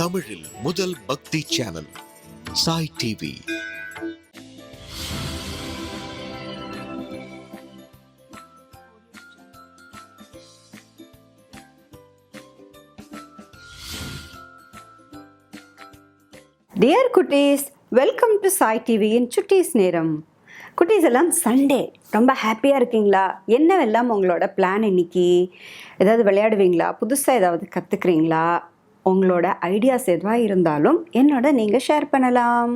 தமிழில் முதல் பக்தி சேனல் சாய் டிவி. டியர் குட்டீஸ், வெல்கம் டு சாய் டிவியின் சுட்டீஸ் நேரம். குட்டீஸ் எல்லாம் சண்டே ரொம்ப ஹாப்பியாக இருக்கீங்களா? என்னவெல்லாம் உங்களோட பிளான் இன்னைக்கு? ஏதாவது விளையாடுவீங்களா? புதுசாக ஏதாவது கற்றுக்குறீங்களா? உங்களோட ஐடியாஸ் எதுவாக இருந்தாலும் என்னோட நீங்கள் ஷேர் பண்ணலாம்.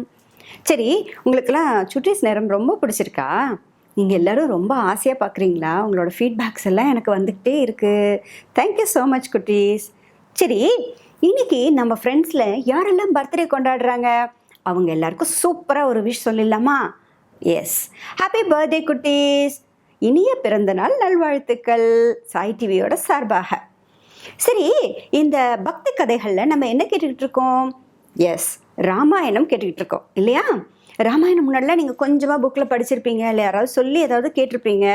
சரி, உங்களுக்கெல்லாம் சுட்டீஸ் நேரம் ரொம்ப பிடிச்சிருக்கா? நீங்கள் எல்லோரும் ரொம்ப ஆசையாக பார்க்குறீங்களா? உங்களோட ஃபீட்பேக்ஸ் எல்லாம் எனக்கு வந்துக்கிட்டே இருக்குது. தேங்க்யூ ஸோ மச் குட்டீஸ். சரி, இன்னைக்கு நம்ம ஃப்ரெண்ட்ஸில் யாரெல்லாம் பர்த்டே கொண்டாடுறாங்க அவங்க எல்லாருக்கும் சூப்பராக ஒரு விஷ் சொல்லிடலாமா? எஸ், ஹாப்பி பர்த்டே குட்டீஸ். இனிய பிறந்த நாள் நல்வாழ்த்துக்கள் சாய் டிவியோட சார்பாக. சரி, இந்த பக்தி கதைகளில் நம்ம என்ன கேட்டுக்கிட்டு இருக்கோம்? எஸ், ராமாயணம் கேட்டுக்கிட்டு இருக்கோம் இல்லையா? ராமாயணம் முன்னாடிலாம் நீங்கள் கொஞ்சமாக புக்கில் படிச்சிருப்பீங்க, இல்லை யாராவது சொல்லி ஏதாவது கேட்டிருப்பீங்க.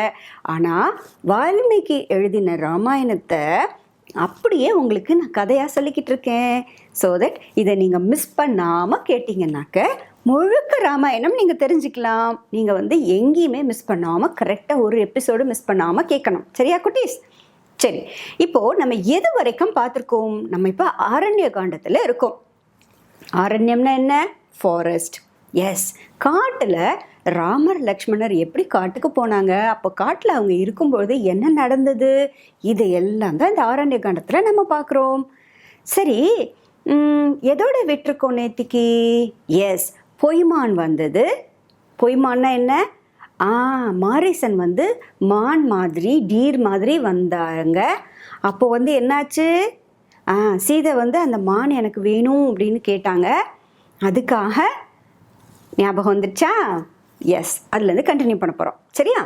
ஆனால் வால்மீகி எழுதின ராமாயணத்தை அப்படியே உங்களுக்கு நான் கதையாக சொல்லிக்கிட்டு இருக்கேன். ஸோ தட் இதை நீங்கள் மிஸ் பண்ணாமல் கேட்டிங்கன்னாக்க முழுக்க ராமாயணம் நீங்கள் தெரிஞ்சுக்கலாம். நீங்கள் எங்கேயுமே மிஸ் பண்ணாமல் கரெக்டாக ஒரு எபிசோடு மிஸ் பண்ணாமல் கேட்கணும். சரியா குட்டீஸ்? சரி, இப்போது நம்ம எது வரைக்கும் பார்த்துருக்கோம்? நம்ம இப்போ ஆரண்ய காண்டத்தில் இருக்கோம். ஆரண்யம்னா என்ன? ஃபாரஸ்ட். எஸ், காட்டில் ராமர் லக்ஷ்மணர் எப்படி காட்டுக்கு போனாங்க, அப்போ காட்டில் அவங்க இருக்கும்பொழுது என்ன நடந்தது, இது எல்லாம் தான் இந்த ஆரண்ய காண்டத்தில் நம்ம பார்க்குறோம். சரி, எதோட விட்டுருக்கோம் நேத்திக்கு? எஸ், பொய்மான் வந்தது. பொய்மான்னா என்ன? மாரீசன் மான் மாதிரி டீர் மாதிரி வந்தாங்க. அப்போ என்னாச்சு? சீதை அந்த மான் எனக்கு வேணும் அப்படின்னு கேட்டாங்க. அதுக்காக ஞாபகம் வந்துடுச்சா? எஸ், அதுலேருந்து கண்டினியூ பண்ண போகிறோம். சரியா?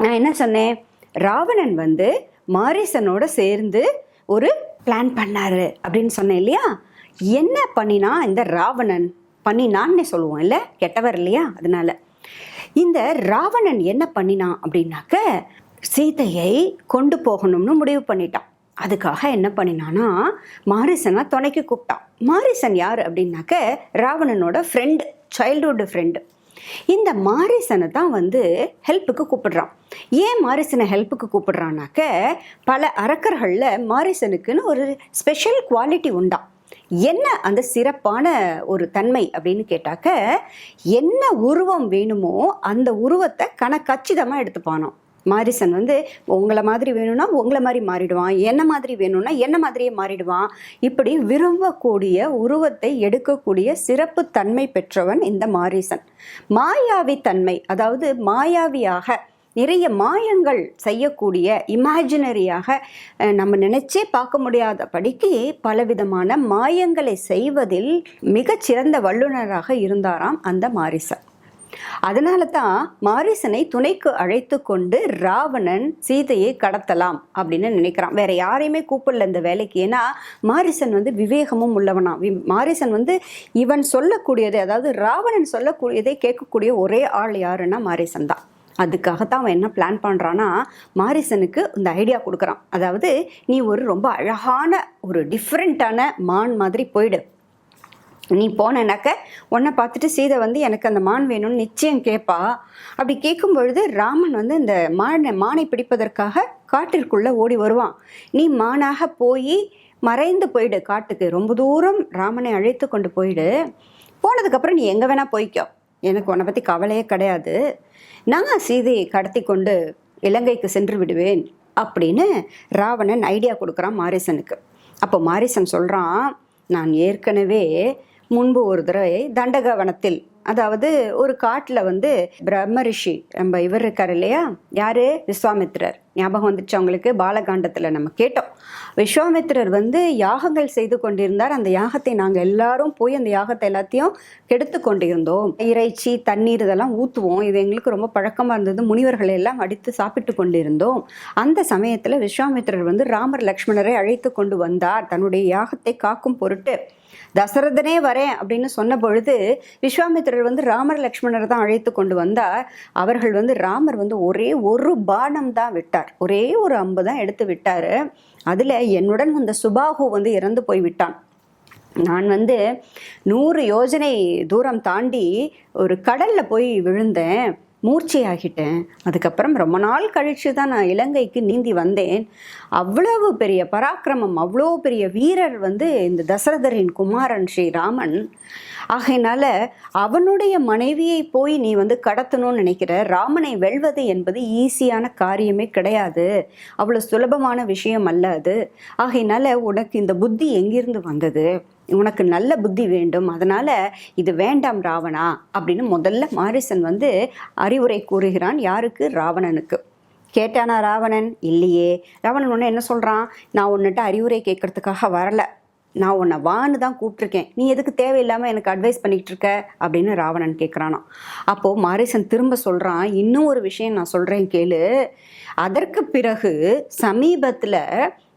நான் என்ன சொன்னேன்? ராவணன் மாரீசனோட சேர்ந்து ஒரு பிளான் பண்ணாரு அப்படின்னு சொன்னேன் இல்லையா? என்ன பண்ணினா இந்த ராவணன்? பண்ணினான்னு சொல்லுவோம் இல்லை, கெட்டவர் இல்லையா? அதனால இந்த ராவணன் என்ன பண்ணினான் அப்படின்னாக்க சீதையை கொண்டு போகணும்னு முடிவு பண்ணிட்டான். அதுக்காக என்ன பண்ணினான்னா மாரீசனை துணைக்கு கூப்பிட்டான். மாரீசன் யார் அப்படின்னாக்க ராவணனோட ஃப்ரெண்டு, சைல்டுஹுட் ஃப்ரெண்டு. இந்த மாரீசனை தான் ஹெல்ப்புக்கு கூப்பிடுறான். ஏன் மாரீசனை ஹெல்ப்புக்கு கூப்பிடுறான்னாக்க பல அரக்கர்களில் மாரீசனுக்குன்னு ஒரு ஸ்பெஷல் குவாலிட்டி உண்டாம். என்ன அந்த சிறப்பான ஒரு தன்மை அப்படின்னு கேட்டாக்க, என்ன உருவம் வேணுமோ அந்த உருவத்தை கச்சிதமாக எடுத்துப்பானோ. மாரீசன் உங்களை மாதிரி வேணும்னா உங்களை மாதிரி மாறிடுவான், என்ன மாதிரி வேணும்னா என்ன மாதிரியே மாறிடுவான். இப்படி விரும்பக்கூடிய உருவத்தை எடுக்கக்கூடிய சிறப்பு தன்மை பெற்றவன் இந்த மாரீசன். மாயாவி தன்மை, அதாவது மாயாவியாக நிறைய மாயங்கள் செய்யக்கூடிய, இமேஜினரியாக நம்ம நினைச்சே பார்க்க முடியாதபடிக்கு பலவிதமான மாயங்களை செய்வதில் மிகச்சிறந்த வல்லுநராக இருந்தாராம் அந்த மாரீசன். அதனால தான் மாரீசனை துணைக்கு அழைத்து கொண்டு ராவணன் சீதையை கடத்தலாம் அப்படின்னு நினைக்கிறான். வேற யாரையுமே கூப்பிடல இந்த வேலைக்கு. ஏன்னா மாரீசன் விவேகமும் உள்ளவனா. மாரீசன் இவன் சொல்லக்கூடியதை, அதாவது ராவணன் சொல்லக்கூடியதை கேட்கக்கூடிய ஒரே ஆள் யாருன்னா மாரீசன் தான். அதுக்காகத்தான் அவன் என்ன பிளான் பண்ணுறான்னா மாரீசனுக்கு இந்த ஐடியா கொடுக்குறான். அதாவது நீ ஒரு ரொம்ப அழகான ஒரு டிஃப்ரெண்ட்டான மான் மாதிரி போயிடு. நீ போனேனாக்க உன்னை பார்த்துட்டு சீதை எனக்கு அந்த மான் வேணும்னு நிச்சயம் கேட்பா. அப்படி கேட்கும் பொழுது ராமன் இந்த மானை பிடிப்பதற்காக காட்டிற்குள்ளே ஓடி வருவான். நீ மானாக போய் மறைந்து போயிடு காட்டுக்கு. ரொம்ப தூரம் ராமனை அழைத்து கொண்டு போயிடு. போனதுக்கப்புறம் நீ எங்கே வேணால் போய்க்கோ, எனக்கு உன்னை பற்றி கவலையே கிடையாது. நான் சீதையை கடத்தி கொண்டு இலங்கைக்கு சென்று விடுவேன் அப்படின்னு ராவணன் ஐடியா கொடுக்குறான் மாரீசனுக்கு. அப்போ மாரீசன் சொல்கிறான், நான் ஏற்கனவே முன்பு ஒரு தடவை தண்டகவனத்தில், அதாவது ஒரு காட்டில் பிரம்ம ரிஷி, நம்ம இவர் இருக்கார் இல்லையா, யார்? விஸ்வாமித்திரர். ஞாபகம் வந்துச்சு அவங்களுக்கு? பாலகாண்டத்தில் நம்ம கேட்டோம். விஸ்வாமித்திரர் யாகங்கள் செய்து கொண்டிருந்தார். அந்த யாகத்தை நாங்கள் எல்லாரும் போய் அந்த யாகத்தை எல்லாத்தையும் கெடுத்து கொண்டிருந்தோம். இறைச்சி, தண்ணீர் இதெல்லாம் ஊற்றுவோம். இது எங்களுக்கு ரொம்ப பழக்கமாக இருந்தது. முனிவர்களை எல்லாம் அடித்து சாப்பிட்டு கொண்டிருந்தோம். அந்த சமயத்தில் விஸ்வாமித்திரர் ராமர் லக்ஷ்மணரை அழைத்து கொண்டு வந்தார் தன்னுடைய யாகத்தை காக்கும் பொருட்டு. தசரதனே வரேன் அப்படின்னு சொன்ன பொழுது விஸ்வாமித்திரர் ராமர் லக்ஷ்மணர் தான் அழைத்து கொண்டு வந்தார். அவர்கள் ராமர் ஒரே ஒரு பானம் தான் விட்டார், ஒரே ஒரு அம்பு தான் எடுத்து விட்டார். அதில் என்னுடன் சுபாகு இறந்து போய் விட்டான். நான் 100 யோஜனை தூரம் தாண்டி ஒரு கடல்ல போய் விழுந்தேன், மூர்ச்சையாகிட்டேன். அதுக்கப்புறம் ரொம்ப நாள் கழித்து தான் நான் இலங்கைக்கு நீந்தி வந்தேன். அவ்வளவு பெரிய பராக்கிரமம், அவ்வளோ பெரிய வீரர் இந்த தசரதரின் குமாரன் ஸ்ரீராமன். ஆகையினால அவனுடைய மனைவியை போய் நீ கடத்தணும்னு நினைக்கிற. ராமனை வெல்வது என்பது ஈஸியான காரியமே கிடையாது, அவ்வளோ சுலபமான விஷயம் அல்ல அது. ஆகையினால உனக்கு இந்த புத்தி எங்கிருந்து வந்தது? உனக்கு நல்ல புத்தி வேண்டும், அதனால இது வேண்டாம் ராவணா அப்படின்னு முதல்ல மாரிசன் அறிவுரை கூறுகிறான். யாருக்கு? ராவணனுக்கு. கேட்டானா ராவணன்? இல்லையே. ராவணன் ஒன்று என்ன சொல்கிறான்? நான் உன்னிட்ட அறிவுரை கேட்கறதுக்காக வரல, நான் உன்னை வான்னு தான் கூப்பிட்ருக்கேன், நீ எதுக்கு தேவையில்லாமல் எனக்கு அட்வைஸ் பண்ணிக்கிட்டு இருக்க அப்படின்னு ராவணன் கேட்குறானோ. அப்போது மாரிசன் திரும்ப சொல்கிறான், இன்னும் ஒரு விஷயம் நான் சொல்கிறேன் கேளு. அதற்கு பிறகு சமீபத்தில்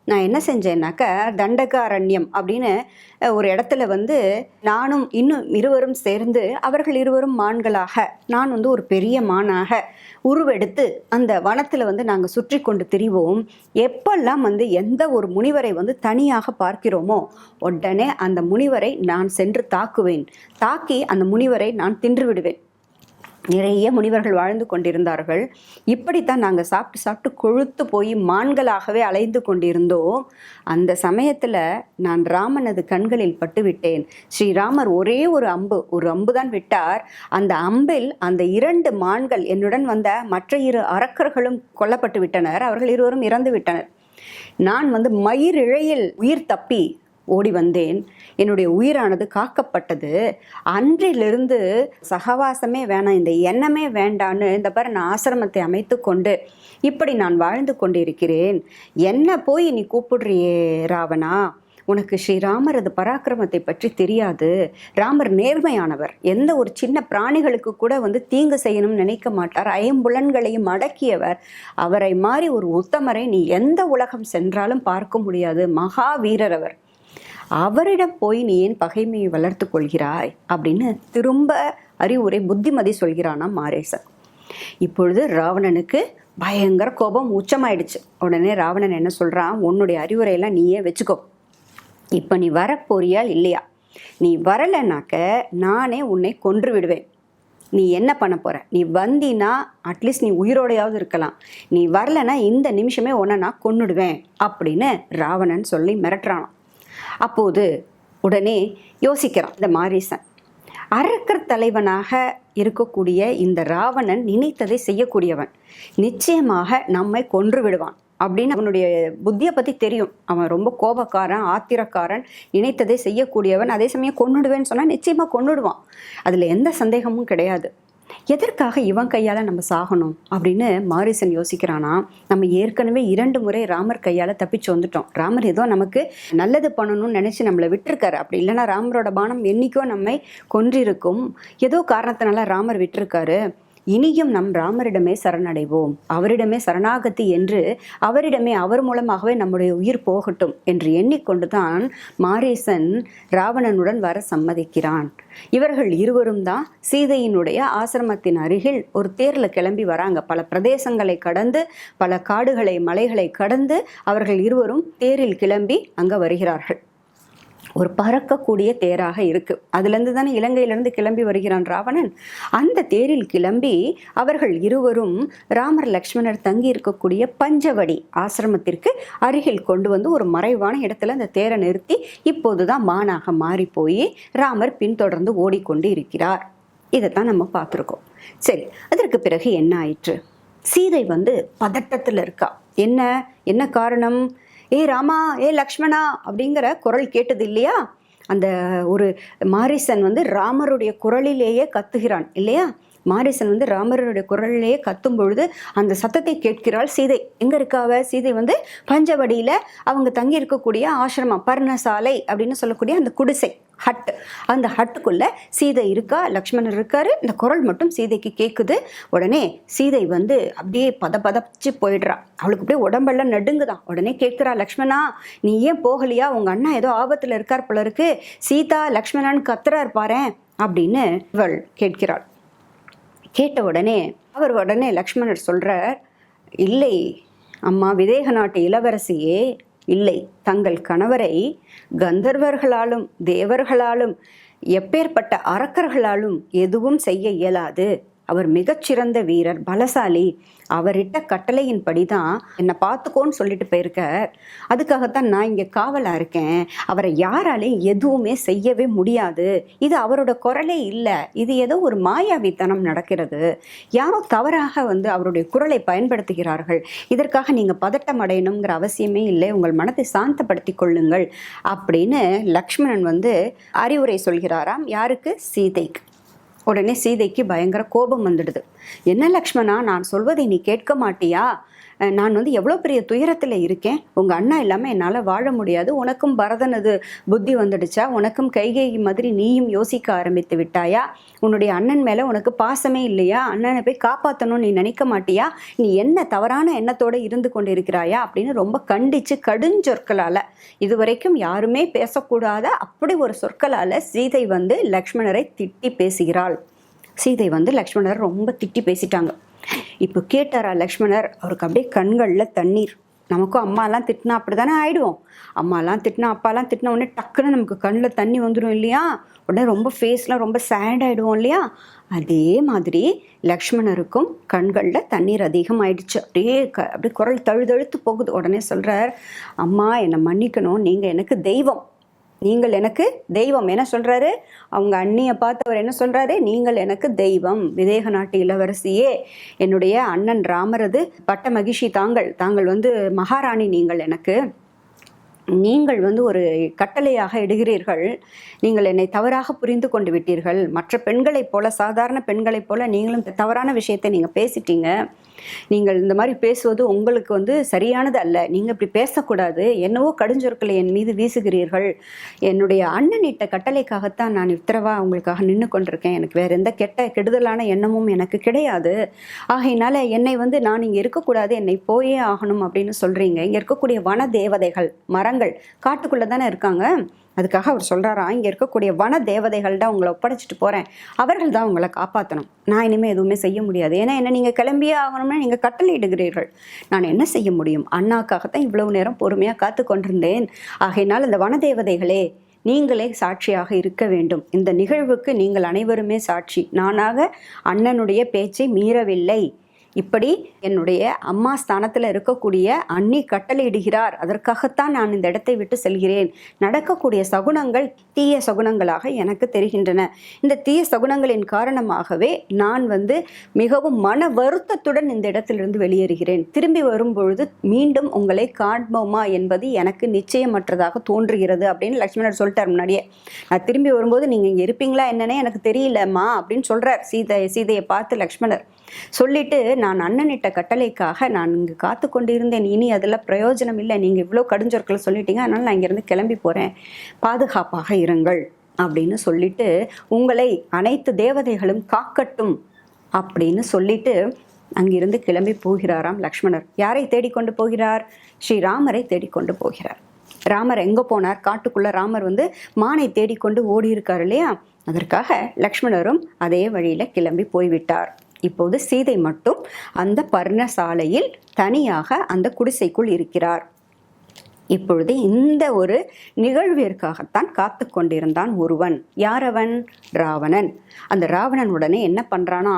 நான் என்ன செஞ்சேன்னாக்க தண்டகாரண்யம் அப்படின்னு ஒரு இடத்துல நானும் இன்னும் இருவரும் சேர்ந்து அவர்கள் இருவரும் மான்களாக நான் ஒரு பெரிய மானாக உருவெடுத்து அந்த வனத்தில் நாங்கள் சுற்றி கொண்டு திரிவோம். எப்பெல்லாம் எந்த ஒரு முனிவரை தனியாக பார்க்கிறோமோ உடனே அந்த முனிவரை நான் சென்று தாக்குவேன், தாக்கி அந்த முனிவரை நான் தின்று விடுவேன். நிறைய முனிவர்கள் வாழ்ந்து கொண்டிருந்தார்கள். இப்படித்தான் நாங்கள் சாப்பிட்டு கொழுத்து போய் மான்களாகவே அலைந்து கொண்டிருந்தோம். அந்த சமயத்தில் நான் ராமனது கண்களில் பட்டுவிட்டேன். ஸ்ரீராமர் ஒரே ஒரு அம்பு தான் விட்டார். அந்த அம்பில் அந்த 2 மான்கள், என்னுடன் வந்த மற்ற 2 அரக்கர்களும் கொல்லப்பட்டு விட்டனர். அவர்கள் இருவரும் இறந்து விட்டனர். நான் மயிரிழையில் உயிர் தப்பி ஓடி வந்தேன். என்னுடைய உயிரானது காக்கப்பட்டது. அன்றிலிருந்து சகவாசமே வேணாம், இந்த எண்ணமே வேண்டான்னு இந்த பாரு நான் ஆசிரமத்தை அமைத்து கொண்டு இப்படி நான் வாழ்ந்து கொண்டிருக்கிறேன். என்ன போய் நீ கூப்பிடுறியே ராவணா? உனக்கு ஸ்ரீராமரது பராக்கிரமத்தை பற்றி தெரியாது. ராமர் நேர்மையானவர். எந்த ஒரு சின்ன பிராணிகளுக்கு கூட தீங்கு செய்யணும்னு நினைக்க மாட்டார். 5 புலன்களையும் அடக்கியவர். அவரை மாதிரி ஒரு உத்தமரை நீ எந்த உலகம் சென்றாலும் பார்க்க முடியாது. மகாவீரர் அவர். அவரிடம் போய் நீ ஏன் பகைமையை வளர்த்து கொள்கிறாய் அப்படின்னு திரும்ப அறிவுரை புத்திமதி சொல்கிறானா மாரேசன். இப்பொழுது ராவணனுக்கு பயங்கர கோபம் உச்சமாயிடுச்சு. உடனே ராவணன் என்ன சொல்கிறான்? உன்னுடைய அறிவுரையெல்லாம் நீயே வச்சுக்கோ, இப்போ நீ வரப்போறியா இல்லையா? நீ வரலைனாக்க நானே உன்னை கொன்று விடுவேன். நீ என்ன பண்ண போகிற? நீ வந்தினா அட்லீஸ்ட் நீ உயிரோடையாவது இருக்கலாம், நீ வரலைன்னா இந்த நிமிஷமே உன்னை நான் கொன்னுடுவேன் அப்படின்னு ராவணன் சொல்லி மிரட்டுறானான். அப்போது உடனே யோசிக்கிறான் இந்த மாரீசன். அரக்கர் தலைவனாக இருக்கக்கூடிய இந்த ராவணன் நினைத்ததை செய்யக்கூடியவன், நிச்சயமாக நம்மை கொன்று விடுவான் அப்படின்னு அவனுடைய புத்தியை பற்றி தெரியும். அவன் ரொம்ப கோபக்காரன், ஆத்திரக்காரன், நினைத்ததை செய்யக்கூடியவன். அதே சமயம் கொன்னுடுவேன்னு சொன்னால் நிச்சயமாக கொன்னுடுவான், அதில் எந்த சந்தேகமும் கிடையாது. எதற்காக இவன் கையால் நம்ம சாகணும் அப்படின்னு மாரீசன் யோசிக்கிறானா. நம்ம ஏற்கனவே 2 முறை ராமர் கையால் தப்பிச்சு வந்துட்டோம். ராமர் ஏதோ நமக்கு நல்லது பண்ணணும்னு நினச்சி நம்மளை விட்டுருக்காரு. அப்படி இல்லைன்னா ராமரோட பானம் என்னைக்கோ நம்மை கொன்றிருக்கும். ஏதோ காரணத்தினால ராமர் விட்டுருக்காரு. இனியும் நம் ராமரிடமே சரணடைவோம், அவரிடமே சரணாகதி என்று அவரிடமே அவர் மூலமாகவே நம்முடைய உயிர் போகட்டும் என்று எண்ணிக்கொண்டு தான் மாரீசன் ராவணனுடன் வர சம்மதிக்கிறான். இவர்கள் இருவரும் தான் சீதையினுடைய ஆசிரமத்தின் அருகில் ஒரு தேரில் கிளம்பி வராங்க. பல பிரதேசங்களை கடந்து, பல காடுகளை மலைகளை கடந்து அவர்கள் இருவரும் தேரில் கிளம்பி அங்கே வருகிறார்கள். ஒரு பறக்கக்கூடிய தேராக இருக்கு. அதுலேருந்து தானே இலங்கையிலேருந்து கிளம்பி வருகிறான் ராவணன். அந்த தேரில் கிளம்பி அவர்கள் இருவரும் ராமர் லக்ஷ்மணர் தங்கி இருக்கக்கூடிய பஞ்சவடி ஆசிரமத்திற்கு அருகில் கொண்டு ஒரு மறைவான இடத்துல அந்த தேரை நிறுத்தி இப்போதுதான் மானாக மாறி போய் ராமர் பின்தொடர்ந்து ஓடிக்கொண்டு இருக்கிறார். இதைத்தான் நம்ம பார்த்துருக்கோம். சரி, அதற்கு பிறகு என்ன ஆயிற்று? சீதை பதட்டத்தில் இருக்கா. என்ன காரணம்? ஏ ராமா, ஏ லக்ஷ்மணா அப்படிங்கிற குரல் கேட்டது இல்லையா? அந்த ஒரு மாரீசன் ராமருடைய குரலிலேயே கத்துகிறான் இல்லையா? மாரீசன் ராமருடைய குரலிலேயே கத்தும் பொழுது அந்த சத்தத்தை கேட்கிறாள் சீதை. எங்கே இருக்காவ? சீதை பஞ்சவடியில் அவங்க தங்கி இருக்கக்கூடிய ஆசிரமம், பர்ணசாலை அப்படின்னு சொல்லக்கூடிய அந்த குடிசை, ஹட். அந்த ஹட்டுக்குள்ளே சீதை இருக்கா, லக்ஷ்மணர் இருக்காரு. இந்த குரல் மட்டும் சீதைக்கு கேட்குது. உடனே சீதை அப்படியே பதப்பதச்சு போயிடுறா. அவளுக்கு அப்படியே உடம்பெல்லாம் நடுங்குதான். உடனே கேட்குறா, லக்ஷ்மணா நீ ஏன் போகலையா? உங்கள் அண்ணா ஏதோ ஆபத்தில் இருக்கார் போல இருக்கு, சீதா லக்ஷ்மணான்னு கத்துறார் பாரேன் அப்படின்னு இவள் கேட்கிறாள். கேட்ட உடனே லக்ஷ்மணர் சொல்கிறார், இல்லை அம்மா, விதேக நாட்டு இளவரசியே, இல்லை, தங்கள் கணவரை கந்தர்வர்களாலும் தேவர்களாலும் எப்பேற்பட்ட அரக்கர்களாலும் எதுவும் செய்ய இயலாது. அவர் மிகச்சிறந்த வீரர், பலசாலி. அவரிட்ட கட்டளையின்படி தான் என்னை பார்த்துக்கோன்னு சொல்லிட்டு போயிருக்க. அதுக்காகத்தான் நான் இங்கே காவலாக இருக்கேன். அவரை யாராலையும் எதுவுமே செய்யவே முடியாது. இது அவரோட குரலே இல்லை, இது ஏதோ ஒரு மாயாவித்தனம் நடக்கிறது. யாரோ தவறாக அவருடைய குரலை பயன்படுத்துகிறார்கள். இதற்காக நீங்கள் பதட்டம் அடையணுங்கிற அவசியமே இல்லை. உங்கள் மனத்தை சாந்தப்படுத்தி கொள்ளுங்கள் அப்படின்னு லக்ஷ்மணன் அறிவுரை சொல்கிறாராம். யாருக்கு? சீதைக்கு. உடனே சீதைக்கு பயங்கர கோபம் வந்துடுது. என்ன லக்ஷ்மணா, நான் சொல்வதை நீ கேட்க மாட்டியா? நான் எவ்வளோ பெரிய துயரத்தில் இருக்கேன். உங்கள் அண்ணா இல்லாமல் என்னால் வாழ முடியாது. உனக்கும் பரதனது புத்தி வந்துடுச்சா? உனக்கும் கைகேயி மாதிரி நீயும் யோசிக்க ஆரம்பித்து விட்டாயா? உன்னுடைய அண்ணன் மேலே உனக்கு பாசமே இல்லையா? அண்ணனை போய் காப்பாற்றணும்னு நீ நினைக்க மாட்டியா? நீ என்ன தவறான எண்ணத்தோடு இருந்து கொண்டு இருக்கிறாயா அப்படின்னு ரொம்ப கண்டித்து கடுஞ்சொற்களால், இதுவரைக்கும் யாருமே பேசக்கூடாத அப்படி ஒரு சொற்களால் சீதை லக்ஷ்மணரை திட்டி பேசுகிறாள். சீதை லக்ஷ்மணர் ரொம்ப திட்டி பேசிட்டாங்க. இப்போ கேட்டாரா லக்ஷ்மணர்? அவருக்கு அப்படியே கண்களில் தண்ணீர். நமக்கும் அம்மாலாம் திட்டினா அப்படி தானே ஆகிடுவோம். அம்மாலாம் திட்டினா அப்பாலாம் திட்டினா உடனே டக்குன்னு நமக்கு கண்ணில் தண்ணி வந்துடும் இல்லையா? உடனே ரொம்ப ஃபேஸ்லாம் ரொம்ப சேட் ஆகிடுவோம் இல்லையா? அதே மாதிரி லக்ஷ்மணருக்கும் கண்களில் தண்ணீர் அதிகமாகிடுச்சு. அப்படியே குரல் தழுதழுத்து போகுது. உடனே சொல்கிறார், அம்மா என்னை மன்னிக்கணும், நீங்கள் எனக்கு தெய்வம், நீங்கள் எனக்கு தெய்வம். என்ன சொல்கிறாரு? அவங்க அண்ணியை பார்த்து அவர் என்ன சொல்கிறாரு? நீங்கள் எனக்கு தெய்வம், விதேக நாட்டு இளவரசியே, என்னுடைய அண்ணன் ராமரது பட்ட மகிழ்ச்சி தாங்கள், மகாராணி, நீங்கள் எனக்கு, நீங்கள் ஒரு கட்டளையாக இடுகிறீர்கள். நீங்கள் என்னை தவறாக புரிந்து கொண்டு விட்டீர்கள். மற்ற பெண்களைப் போல, சாதாரண பெண்களைப் போல நீங்களும் தவறான விஷயத்தை நீங்கள் பேசிட்டீங்க. நீங்கள் இந்த மாதிரி பேசுவது உங்களுக்கு சரியானது அல்ல. நீங்கள் இப்படி பேசக்கூடாது. என்னவோ கடுஞ்சொற்களை என் மீது வீசுகிறீர்கள். என்னுடைய அண்ணன் இட்ட கட்டளைக்காகத்தான் நான் இத்தரவா உங்களுக்காக நின்று கொண்டிருக்கேன். எனக்கு வேறு எந்த கெடுதலான எண்ணமும் எனக்கு கிடையாது. ஆகையினால என்னை நான் இங்கே இருக்கக்கூடாது, என்னை போயே ஆகணும் அப்படின்னு சொல்கிறீங்க. இங்கே இருக்கக்கூடிய வன தேவதைகள், மரங்கள் காட்டுக்குள்ளே தானே இருக்காங்க. அதுக்காக அவர் சொல்கிறாராம், இங்கே இருக்கக்கூடிய வன தேவதைகள்ட உங்களை ஒப்படைச்சிட்டு போகிறேன், அவர்கள் தான் உங்களை காப்பாற்றணும். நான் இனிமேல் எதுவுமே செய்ய முடியாது. ஏன்னா என்ன நீங்கள் கிளம்பியே ஆகணும்னா நீங்கள் கட்டளையிடுகிறீர்கள். நான் என்ன செய்ய முடியும்? அண்ணாக்காகத்தான் இவ்வளவு நேரம் பொறுமையாக காத்து கொண்டிருந்தேன். ஆகையினால் இந்த வன தேவதைகளே, நீங்களே சாட்சியாக இருக்க வேண்டும். இந்த நிகழ்வுக்கு நீங்கள் அனைவருமே சாட்சி. நானாக அண்ணனுடைய பேச்சை மீறவில்லை. இப்படி என்னுடைய அம்மா ஸ்தானத்தில் இருக்கக்கூடிய அண்ணி கட்டளையிடுகிறார், அதற்காகத்தான் நான் இந்த இடத்தை விட்டு செல்கிறேன். நடக்கக்கூடிய சகுனங்கள் தீய சகுனங்களாக எனக்கு தெரிகின்றன. இந்த தீய சகுனங்களின் காரணமாகவே நான் மிகவும் மன வருத்தத்துடன் இந்த இடத்திலிருந்து வெளியேறுகிறேன். திரும்பி வரும்பொழுது மீண்டும் உங்களை காண்போமா என்பது எனக்கு நிச்சயமற்றதாக தோன்றுகிறது அப்படின்னு லக்ஷ்மணர் சொல்லிட்டார் முன்னாடியே. நான் திரும்பி வரும்போது நீங்கள் இங்கே இருப்பீங்களா என்னன்னே எனக்கு தெரியலம்மா அப்படின்னு சொல்கிறார் சீதையை பார்த்து லக்ஷ்மணர். சொல்லிட்டு, நான் அண்ணனிட்ட கட்டளைக்காக நான் இங்கே காத்து கொண்டு இருந்தேன். இனி அதில் பிரயோஜனம் இல்லை. நீங்கள் இவ்வளோ கடுஞ்சொற்களை சொல்லிட்டீங்க, அதனால் நான் இங்கேருந்து கிளம்பி போகிறேன். பாதுகாப்பாக இருங்கள் அப்படின்னு சொல்லிட்டு, உங்களை அனைத்து தேவதைகளும் காக்கட்டும் அப்படின்னு சொல்லிட்டு அங்கிருந்து கிளம்பி போகிறாராம் லக்ஷ்மணர். யாரை தேடிக்கொண்டு போகிறார்? ஸ்ரீராமரை தேடிக்கொண்டு போகிறார். ராமர் எங்கே போனார்? காட்டுக்குள்ளே ராமர் மானை தேடிக்கொண்டு ஓடி இருக்கார் இல்லையா? அதற்காக லக்ஷ்மணரும் அதே வழியில் கிளம்பி போய்விட்டார். இப்போது சீதை மட்டும் அந்த பர்ணசாலையில் தனியாக அந்த குடிசைக்குள் இருக்கிறார். இப்பொழுது இந்த ஒரு நிகழ்விற்காகத்தான் காத்து கொண்டிருந்தான் ஒருவன். யார் அவன்? ராவணன். அந்த ராவணன் உடனே என்ன பண்றானா,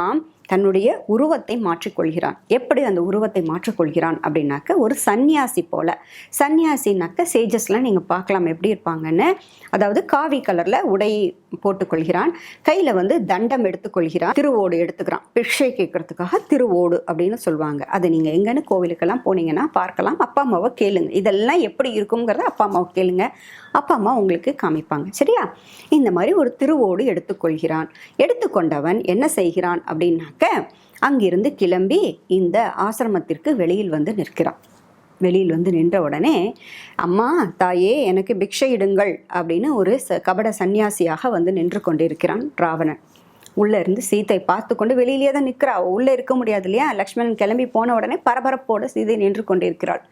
தன்னுடைய உருவத்தை மாற்றிக்கொள்கிறான். எப்படி அந்த உருவத்தை மாற்றிக்கொள்கிறான் அப்படின்னாக்க, ஒரு சன்னியாசி போல. சன்னியாசினாக்க சேஜஸ்லாம் நீங்கள் பார்க்கலாம் எப்படி இருப்பாங்கன்னு. அதாவது காவி கலரில் உடை போட்டுக்கொள்கிறான். கையில் தண்டம் எடுத்துக்கொள்கிறான். திருவோடு எடுத்துக்கிறான். பிக்ஷை கேட்கறதுக்காக திருவோடு அப்படின்னு சொல்லுவாங்க. அதை நீங்கள் எங்கன்னு கோவிலுக்கெல்லாம் போனீங்கன்னா பார்க்கலாம். அப்பா அம்மாவை கேளுங்க. இதெல்லாம் எப்படி இருக்குங்கிறத அப்பா அம்மாவை கேளுங்க. அப்பா அம்மா உங்களுக்கு காமிப்பாங்க. சரியா? இந்த மாதிரி ஒரு திருவோடு எடுத்துக்கொள்கிறான். எடுத்துக்கொண்டவன் என்ன செய்கிறான் அப்படின்னாக்க, அங்கிருந்து கிளம்பி இந்த ஆசிரமத்திற்கு வெளியில் நிற்கிறான். வெளியில் நின்ற உடனே, அம்மா தாயே எனக்கு பிக்ஷை இடுங்கள் அப்படின்னு ஒரு கபட சன்னியாசியாக நின்று கொண்டிருக்கிறான் ராவணன். உள்ளே இருந்து சீதை பார்த்து கொண்டு வெளியிலேயே தான் நிற்கிறா. உள்ளே இருக்க முடியாது இல்லையா? லக்ஷ்மணன் கிளம்பி போன உடனே பரபரப்போடு சீதை நின்று கொண்டிருக்கிறாள்.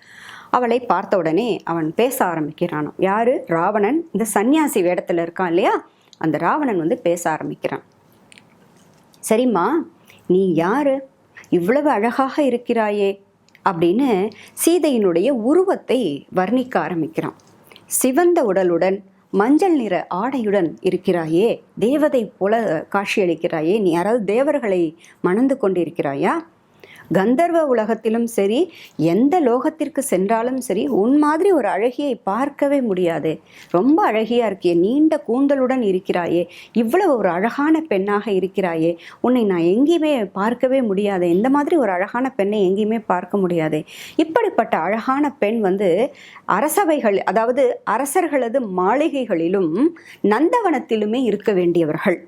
அவளை பார்த்த உடனே அவன் பேச ஆரம்பிக்கிறான். யாரு? ராவணன். இந்த சன்னியாசி வேடத்தில் இருக்கான் இல்லையா? அந்த ராவணன் பேச ஆரம்பிக்கிறான். சரிம்மா, நீ யாரு? இவ்வளவு அழகாக இருக்கிறாயே, அப்படின்னு சீதையினுடைய உருவத்தை வர்ணிக்க ஆரம்பிக்கிறான். சிவந்த உடலுடன் மஞ்சள் நிற ஆடையுடன் இருக்கிறாயே, தேவதை போல காட்சியளிக்கிறாயே, நீ யாராவது தேவர்களை மணந்து கொண்டிருக்கிறாயா? கந்தர்வ உலகத்திலும் சரி, எந்த லோகத்திற்கு சென்றாலும் சரி, உன் மாதிரி ஒரு அழகியை பார்க்கவே முடியாது. ரொம்ப அழகியா இருக்கியே, நீண்ட கூந்தலுடன் இருக்கிறாயே, இவ்வளவு ஒரு அழகான பெண்ணாக இருக்கிறாயே, உன்னை நான் எங்கேயுமே பார்க்கவே முடியாது. இந்த மாதிரி ஒரு அழகான பெண்ணை எங்கேயுமே பார்க்க முடியாது. இப்படிப்பட்ட அழகான பெண் அரசவைகள், அதாவது அரசர்களது மாளிகைகளிலும் நந்தவனத்திலுமே இருக்க வேண்டியவர்கள்.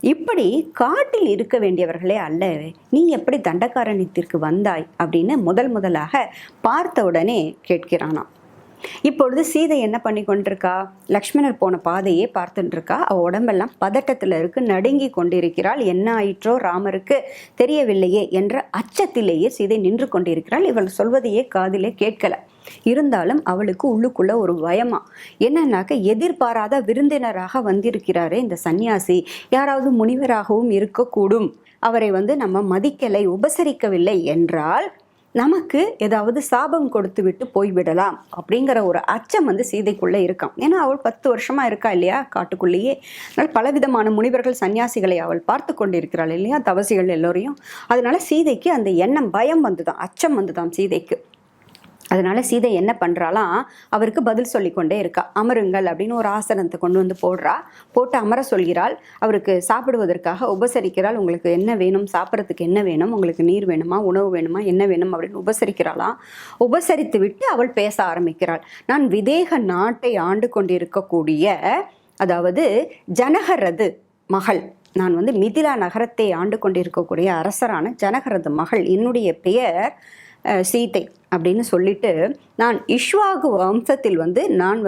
இப்படி காட்டில் இருக்க வேண்டியவர்களே அல்லவே, நீ எப்படி தண்டகாரண்யத்திற்கு வந்தாய் அப்படின்னு முதலாக பார்த்த உடனே கேட்கிறானாம். இப்பொழுது சீதை என்ன பண்ணி கொண்டிருக்கா? லக்ஷ்மணர் போன பாதையே பார்த்துட்டு இருக்கா. அவள் உடம்பெல்லாம் பதட்டத்தில் இருக்கு, நடுங்கி கொண்டிருக்கிறாள். என்ன ஆயிற்றோ ராமருக்கு தெரியவில்லையே என்ற அச்சத்திலேயே சீதை நின்று கொண்டிருக்கிறாள். இவள் சொல்வதையே காதிலே கேட்கல. இருந்தாலும் அவளுக்கு உள்ளுக்குள்ள ஒரு பயமா, என்னன்னாக்க எதிர்பாராத விருந்தினராக வந்திருக்கிறாரே இந்த சன்னியாசி, யாராவது முனிவராகவும் இருக்கக்கூடும். அவரை நம்ம மதிக்கலை, உபசரிக்கவில்லை என்றால் நமக்கு ஏதாவது சாபம் கொடுத்து விட்டு போய்விடலாம் அப்படிங்கிற ஒரு அச்சம் சீதைக்குள்ளே இருக்கான். ஏன்னா அவள் 10 வருஷமா இருக்கா இல்லையா காட்டுக்குள்ளேயே. அதனால் பலவிதமான முனிவர்கள் சன்னியாசிகளை அவள் பார்த்து கொண்டிருக்கிறாள் இல்லையா, தவசிகள் எல்லோரையும். அதனால சீதைக்கு அந்த எண்ணம், பயம் அச்சம் சீதைக்கு. அதனால சீதை என்ன பண்ணுறாலாம், அவருக்கு பதில் சொல்லி கொண்டே இருக்கா. அமருங்கள் அப்படின்னு ஒரு ஆசனத்தை கொண்டு போடுறா. போட்டு அமர சொல்கிறாள். அவருக்கு சாப்பிடுவதற்காக உபசரிக்கிறாள். உங்களுக்கு என்ன வேணும், சாப்பிட்றதுக்கு என்ன வேணும், உங்களுக்கு நீர் வேணுமா, உணவு வேணுமா, என்ன வேணும் அப்படின்னு உபசரிக்கிறாளாம். உபசரித்து விட்டு அவள் பேச ஆரம்பிக்கிறாள். நான் விதேக நாட்டை ஆண்டு கொண்டிருக்கக்கூடிய, அதாவது ஜனகரது மகள், நான் மிதிலா நகரத்தை ஆண்டு கொண்டிருக்கக்கூடிய அரசரான ஜனகரது மகள், என்னுடைய பெயர் சீதை அப்படின்னு சொல்லிட்டு, நான் இஷ்வாகு வம்சத்தில் நான்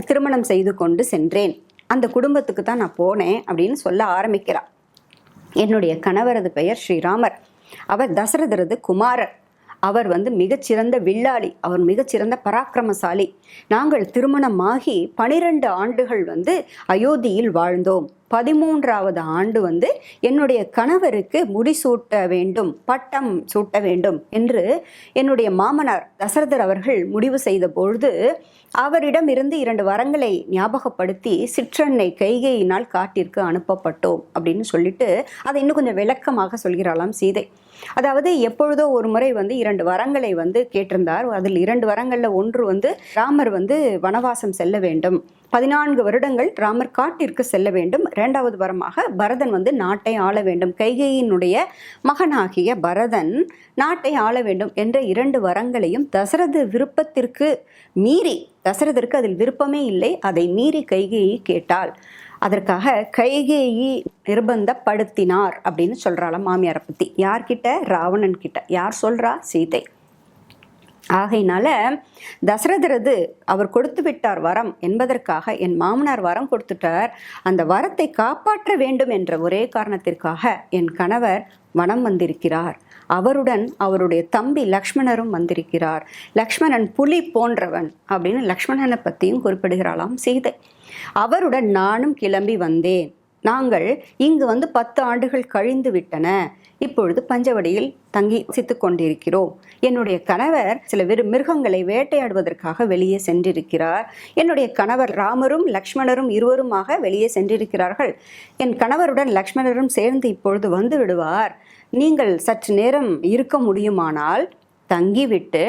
திருமணம் செய்து கொண்டு சென்றேன், அந்த குடும்பத்துக்கு தான் நான் போனேன் அப்படின்னு சொல்ல ஆரம்பிக்கிறார். என்னுடைய கணவரது பெயர் ஸ்ரீராமர், அவர் தசரதரது குமாரர், அவர் மிகச்சிறந்த வில்லாளி, அவர் மிகச்சிறந்த பராக்கிரமசாலி. நாங்கள் திருமணமாகி 12 ஆண்டுகள் அயோத்தியில் வாழ்ந்தோம். 13வது ஆண்டு என்னுடைய கணவருக்கு முடிசூட்ட வேண்டும், பட்டம் சூட்ட வேண்டும் என்று என்னுடைய மாமனார் தசரதர் அவர்கள் முடிவு செய்த பொழுது அவரிடம் இருந்து 2 வரங்களை ஞாபகப்படுத்தி சிற்றன்னை கைகையினால் காட்டிற்கு அனுப்பப்பட்டோம் அப்படின்னு சொல்லிட்டு அதை இன்னும் கொஞ்சம் விளக்கமாக சொல்கிறாளாம் சீதை. அதாவது எப்பொழுதோ ஒரு முறை 2 வரங்களை கேட்டிருந்தார். அதில் 2 வரங்களில் ஒன்று ராமர் வனவாசம் செல்ல வேண்டும், 14 வருடங்கள் ராமர் காட்டிற்கு செல்ல வேண்டும். 2வது வரமாக பரதன் நாட்டை ஆள வேண்டும், கைகையினுடைய மகனாகிய பரதன் நாட்டை ஆள வேண்டும் என்ற 2 வரங்களையும் தசரத விருப்பத்திற்கு மீறி, தசரதற்கு அதில் விருப்பமே இல்லை, அதை மீறி கைகையை கேட்டாள். அதற்காக கைகேயி நிர்பந்தப்படுத்தினார் அப்படின்னு சொல்றாளாம் மாமியாரை பத்தி. யார்கிட்ட? ராவணன் கிட்ட. யார் சொல்றா? சீதை. ஆகையினால தசரதரது அவர் கொடுத்து விட்டார் வரம் என்பதற்காக, என் மாமனார் வரம் கொடுத்துட்டார், அந்த வரத்தை காப்பாற்ற வேண்டும் என்ற ஒரே காரணத்திற்காக என் கணவர் வனம் வந்திருக்கிறார். அவருடன் அவருடைய தம்பி லக்ஷ்மணரும் வந்திருக்கிறார். லக்ஷ்மணன் புலி போன்றவன் அப்படின்னு லக்ஷ்மணனை பற்றியும் குறிப்பிடுகிறாளாம் சீதை. அவருடன் நானும் கிளம்பி வந்தேன். நாங்கள் இங்கு 10 ஆண்டுகள் கழிந்து விட்டன. இப்பொழுது பஞ்சவடியில் தங்கி வசித்து கொண்டிருக்கிறோம். என்னுடைய கணவர் சில மிருகங்களை வேட்டையாடுவதற்காக வெளியே சென்றிருக்கிறார். என்னுடைய கணவர் ராமரும் லக்ஷ்மணரும் இருவருமாக வெளியே சென்றிருக்கிறார்கள். என் கணவருடன் லக்ஷ்மணரும் சேர்ந்து இப்பொழுது வந்து விடுவார். நீங்கள் சற்று நேரம் இருக்க முடியுமானால் தங்கிவிட்டு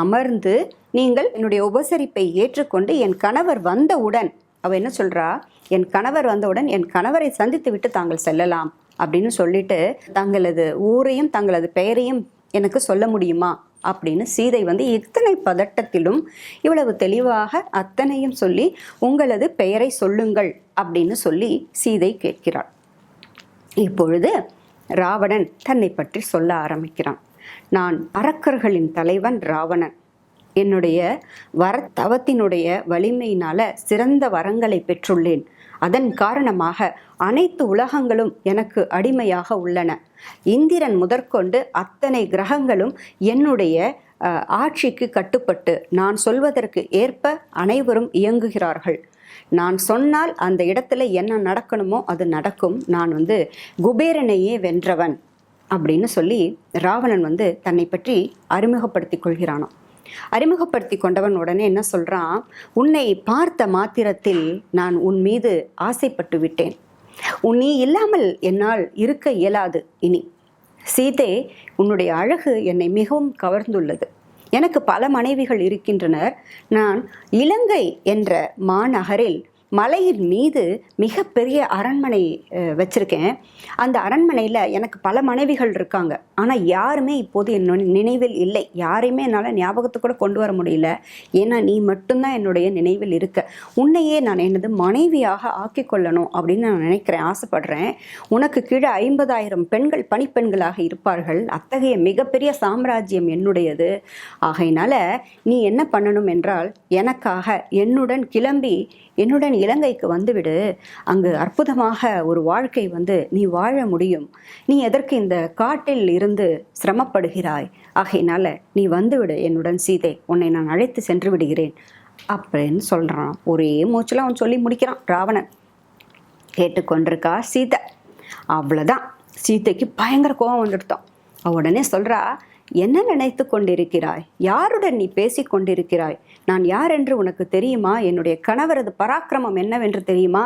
அமர்ந்து நீங்கள் என்னுடைய உபசரிப்பை ஏற்றுக்கொண்டு என் கணவர் வந்தவுடன், அவ என்ன சொல்றா, என் கணவர் வந்தவுடன் என் கணவரை சந்தித்து விட்டு தாங்கள் செல்லலாம் அப்படின்னு சொல்லிட்டு தங்களது ஊரையும் தங்களது பெயரையும் எனக்கு சொல்ல முடியுமா அப்படின்னு சீதை இத்தனை பதட்டத்திலும் இவ்வளவு தெளிவாக அத்தனையும் சொல்லி உங்களது பெயரை சொல்லுங்கள் அப்படின்னு சொல்லி சீதை கேட்கிறாள். இப்பொழுது ராவணன் தன்னை பற்றி சொல்ல ஆரம்பிக்கிறான். நான் அரக்கர்களின் தலைவன் ராவணன். என்னுடைய தவத்தினுடைய வலிமையினால சிறந்த வரங்களை பெற்றுள்ளேன். அதன் காரணமாக அனைத்து உலகங்களும் எனக்கு அடிமையாக உள்ளன. இந்திரன் முதற்கொண்டு அத்தனை கிரகங்களும் என்னுடைய ஆட்சிக்கு கட்டுப்பட்டு நான் சொல்வதற்கு ஏற்ப அனைவரும் இயங்குகிறார்கள். நான் சொன்னால் அந்த இடத்துல என்ன நடக்கணுமோ அது நடக்கும். நான் குபேரனையே வென்றவன். அப்படின்னு சொல்லி ராவணன் வந்து தன்னை பற்றி அறிமுகப்படுத்தி கொள்கிறானாம். அறிமுகப்படுத்தி கொண்டவன் உடனே என்ன சொல்கிறான், உன்னை பார்த்த மாத்திரத்தில் நான் உன் மீது ஆசைப்பட்டு விட்டேன். நீ இல்லாமல் என்னால் இருக்க இயலாது இனி. சீதை, உன்னுடைய அழகு என்னை மிகவும் கவர்ந்துள்ளது. எனக்கு பல மனைவிகள் இருக்கின்றனர். நான் இலங்கை என்ற மாநகரில் மலையின் மீது மிகப்பெரிய அரண்மனை வச்சுருக்கேன். அந்த அரண்மனையில் எனக்கு பல மனைவிகள் இருக்காங்க. ஆனால் யாருமே இப்போது என்னோட நினைவில் இல்லை. யாரையுமே என்னால் ஞாபகத்தை கூட கொண்டு வர முடியல. ஏன்னா நீ மட்டும்தான் என்னுடைய நினைவில் இருக்க. உன்னையே நான் எனது மனைவியாக ஆக்கிக்கொள்ளணும் அப்படின்னு நான் நினைக்கிறேன், ஆசைப்படுறேன். உனக்கு கீழே 50,000 பெண்கள் பணிப்பெண்களாக இருப்பார்கள். அத்தகைய மிகப்பெரிய சாம்ராஜ்யம் என்னுடையது. ஆகையினால நீ என்ன பண்ணணும் என்றால், எனக்காக என்னுடன் கிளம்பி என்னுடன் இலங்கைக்கு வந்துவிடு. அங்கு அற்புதமாக ஒரு வாழ்க்கை வந்து நீ வாழ முடியும். நீ எதற்கு இந்த காட்டில் இருந்து சிரமப்படுகிறாய்? ஆகையினால நீ வந்துவிடு என்னுடன் சீதை, உன்னை நான் அழைத்து சென்று விடுகிறேன் அப்படின்னு சொல்கிறான். ஒரே மூச்சில் அவன் சொல்லி முடிக்கிறான். ராவணன் கேட்டுக்கொண்டிருக்கா சீதை. அவ்வளோதான், சீதைக்கு பயங்கர கோபம் வந்துடுத்தான். உடனே சொல்கிறா, என்ன நினைத்து கொண்டிருக்கிறாய்? யாருடன் நீ பேசி கொண்டிருக்கிறாய்? நான் யார் என்று உனக்கு தெரியுமா? என்னுடைய கணவரது பராக்கிரமம் என்னவென்று தெரியுமா?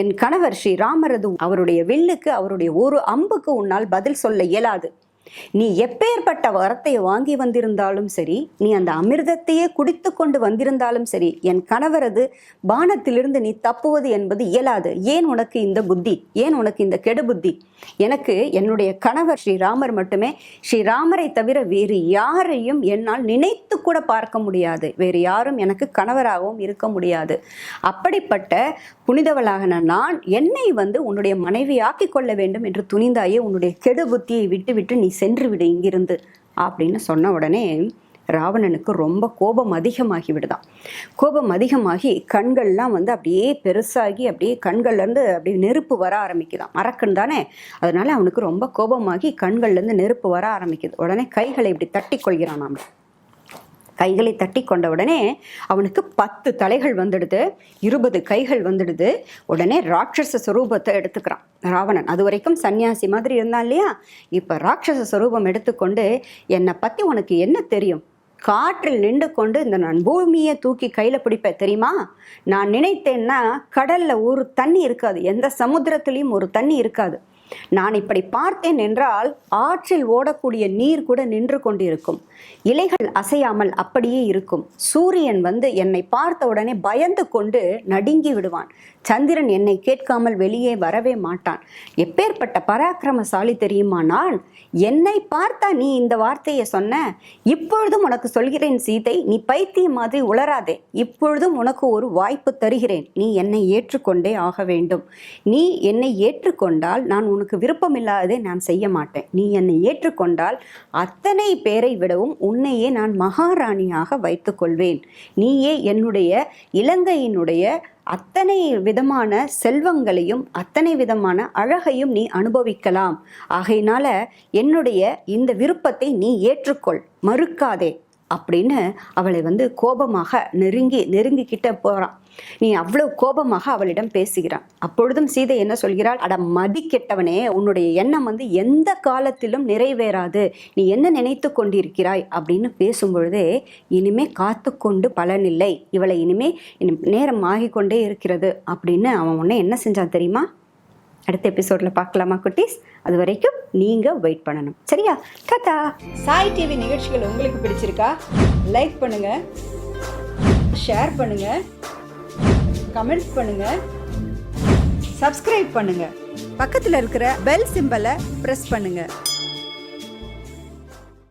என் கணவர் ஸ்ரீராமரது அவருடைய வில்லுக்கு, அவருடைய ஒரு அம்புக்கு உன்னால் பதில் சொல்ல இயலாது. நீ எப்பேற்பட்ட வரத்தை வாங்கி வந்திருந்தாலும் சரி, நீ அந்த அமிர்தத்தையே குடித்து கொண்டு வந்திருந்தாலும் சரி, என் கணவரது பானத்திலிருந்து நீ தப்புவது என்பது இயலாது. ஏன் உனக்கு இந்த புத்தி? ஏன் உனக்கு இந்த கெடு புத்தி? எனக்கு என்னுடைய கணவர் ஸ்ரீராமர் மட்டுமே. ஸ்ரீராமரை தவிர வேறு யாரையும் என்னால் நினைத்து கூட பார்க்க முடியாது. வேறு யாரும் எனக்கு கணவராகவும் இருக்க முடியாது. அப்படிப்பட்ட புனிதவளாக நான் என்னை வந்து உன்னுடைய மனைவியாக்கி கொள்ள வேண்டும் என்று துணிந்தாயே, உன்னுடைய கெடு புத்தியை விட்டு நீ சென்று விடு இங்கிருந்து அப்படின்னு சொன்ன உடனே ராவணனுக்கு ரொம்ப கோபம் அதிகமாகி விடுதான். கோபம் அதிகமாகி கண்கள்லாம் வந்து அப்படியே பெருசாகி அப்படியே கண்கள்லேருந்து அப்படியே நெருப்பு வர ஆரம்பிக்குதான். அரக்கன் தானே, அதனால அவனுக்கு ரொம்ப கோபமாகி கண்கள்லேருந்து நெருப்பு வர ஆரம்பிக்குது. உடனே கைகளை இப்படி தட்டி கொள்கிறான். நாம் கைகளை தட்டி கொண்ட உடனே அவனுக்கு 10 தலைகள் வந்துடுது, 20 கைகள் வந்துடுது. உடனே ராட்சச ஸ்வரூபத்தை எடுத்துக்கிறான் ராவணன். அது வரைக்கும் சன்னியாசி மாதிரி இருந்தான் இல்லையா, இப்போ ராட்சச ஸ்வரூபம் எடுத்துக்கொண்டு, என்னை பற்றி உனக்கு என்ன தெரியும்? காற்றில் நின்று கொண்டு இந்த நான் பூமியை தூக்கி கையில் பிடிப்பேன் தெரியுமா? நான் நினைத்தேன்னா கடலில் ஒரு தண்ணி இருக்காது, எந்த சமுத்திரத்துலேயும் ஒரு தண்ணி இருக்காது. நான் இப்படி பார்த்தேன் என்றால் ஆற்றில் ஓடக்கூடிய நீர் கூட நின்று கொண்டிருக்கும். இலைகள் அசையாமல் அப்படியே இருக்கும். சூரியன் வந்து என்னை பார்த்த உடனே பயந்து கொண்டு நடுங்கி விடுவான். சந்திரன் என்னை கேட்காமல் வெளியே வரவே மாட்டான். எப்பேற்பட்ட பராக்கிரமசாலி தெரியுமா நான்? என்னை பார்த்தா நீ இந்த வார்த்தையை சொன்ன. இப்பொழுதும் உனக்கு சொல்கிறேன் சீதை, நீ பைத்தியம் மாதிரி உளராதே. இப்பொழுதும் உனக்கு ஒரு வாய்ப்பு தருகிறேன். நீ என்னை ஏற்றுக்கொண்டே ஆக வேண்டும். நீ என்னை ஏற்றுக்கொண்டால் நான் உனக்கு விருப்பமில்லாததை நான் செய்ய மாட்டேன். நீ என்னை ஏற்றுக்கொண்டால் அத்தனை பேரை விடவும் உன்னையே நான் மகாராணியாக வைத்துக்கொள்வேன். நீயே என்னுடைய இலங்கையினுடைய அத்தனை விதமான செல்வங்களையும் அத்தனை விதமான அழகையும் நீ அனுபவிக்கலாம். ஆகையினால என்னுடைய இந்த விருப்பத்தை நீ ஏற்றுக்கொள், மறுக்காதே அப்படின்னு அவளை வந்து கோபமாக நெருங்கிக்கிட்ட போகிறான். நீ அவ்வளவு கோபமாக அவளிடம் பேசுகிறான். அப்பொழுதும் சீதை என்ன சொல்கிறாள்? அட மதி கெட்டவனே, உன்னுடைய எண்ணம் வந்து எந்த காலத்திலும் நிறைவேறாது. நீ என்ன நினைத்து கொண்டிருக்கிறாய் அப்படின்னு பேசும்பொழுதே, இனிமே காத்து கொண்டு பலனில்லை, இவளை இனிமே நேரம் ஆகிக்கொண்டே இருக்கிறது அப்படின்னு அவன் உன்னை என்ன செஞ்சான் தெரியுமா? அடுத்த எபிசோடில் பார்க்கலாமா குட்டீஸ்? அது வரைக்கும் நீங்கள் வெயிட் பண்ணணும், சரியா? டாடா. சாய் டிவி நிகழ்ச்சிகள் உங்களுக்கு பிடிச்சிருக்கா? லைக் பண்ணுங்கள், ஷேர் பண்ணுங்கள், கமெண்ட் பண்ணுங்கள், சப்ஸ்கிரைப் பண்ணுங்கள். பக்கத்தில் இருக்கிற பெல் சிம்பலை ப்ரெஸ் பண்ணுங்கள்.